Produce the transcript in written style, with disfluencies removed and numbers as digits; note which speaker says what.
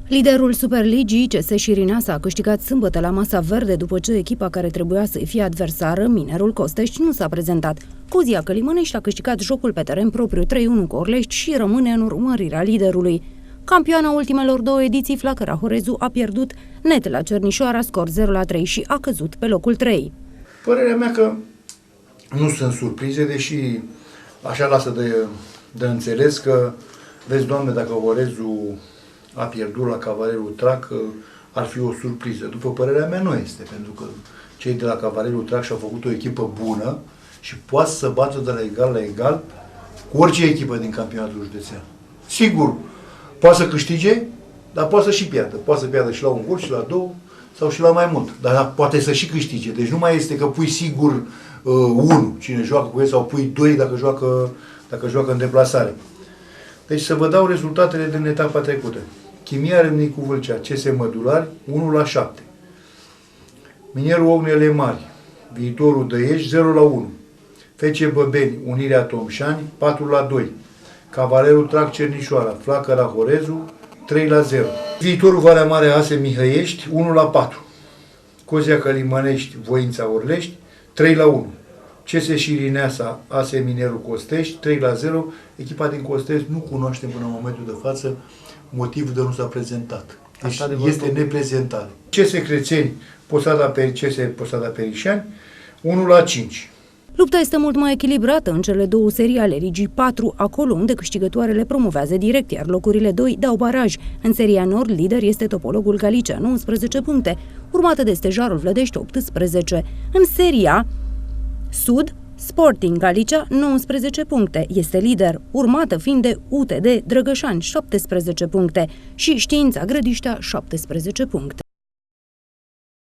Speaker 1: Liderul Superligii, CS Șirineasa, a câștigat sâmbătă la Masa Verde după ce echipa care trebuia să-i fie adversară, Minerul Costești, nu s-a prezentat. Cozia Călimănești a câștigat jocul pe teren propriu 3-1 cu Orlești și rămâne în urmărirea liderului. Campioana ultimelor două ediții, Flacăra Horezu, a pierdut net la Cernișoara, scor 0-3 și a căzut pe locul 3.
Speaker 2: Părerea mea că nu sunt surprize, deși așa lasă de înțeles că, vezi, Doamne, dacă Horezu a pierdut la Cavalerul Trac, ar fi o surpriză. După părerea mea, nu este, pentru că cei de la Cavalerul Trac și-au făcut o echipă bună și poate să bată de la egal la egal cu orice echipă din campionatul județean. Sigur, poate să câștige, dar poate să și piardă. Poate să piardă și la un gol, și la două, sau și la mai mult. Dar poate să și câștige. Deci nu mai este că pui sigur unul, cine joacă cu el, sau pui doi dacă joacă în deplasare. Deci să vă dau rezultatele din etapa trecută. Chimia Râmnicu Vâlcea, CS Mădulari, 1-7. Minerul Ognele Mari, Viitorul Dăiești, 0-1. FC Băbeni, Unirea Tomșani, 4-2. Cavalerul Trac Cernișoara, Flacăra Horezu, 3-0. Viitorul Valea Mare Ase Mihăiești, 1-4. Cozia Călimănești, Voința Orlești, 3-1. CS Șirineasa, Ase Minerul Costești, 3-0. Echipa din Costești nu cunoaște până în momentul de față motivul de nu s-a prezentat. Deci este neprezentare. CS Crețeni, CS Posada Perișani, 1-5.
Speaker 1: Lupta este mult mai echilibrată în cele două serii ale Ligii 4, acolo unde câștigătoarele promovează direct, iar locurile 2 dau baraj. În seria Nord, lider este Topologul Galicea, 19 puncte, urmată de Stejarul Vlădești, 18. În seria Sud, Sporting Galicea, 19 puncte, este lider, urmată fiind de UTD Drăgășani, 17 puncte și Știința Grădiștea, 17 puncte.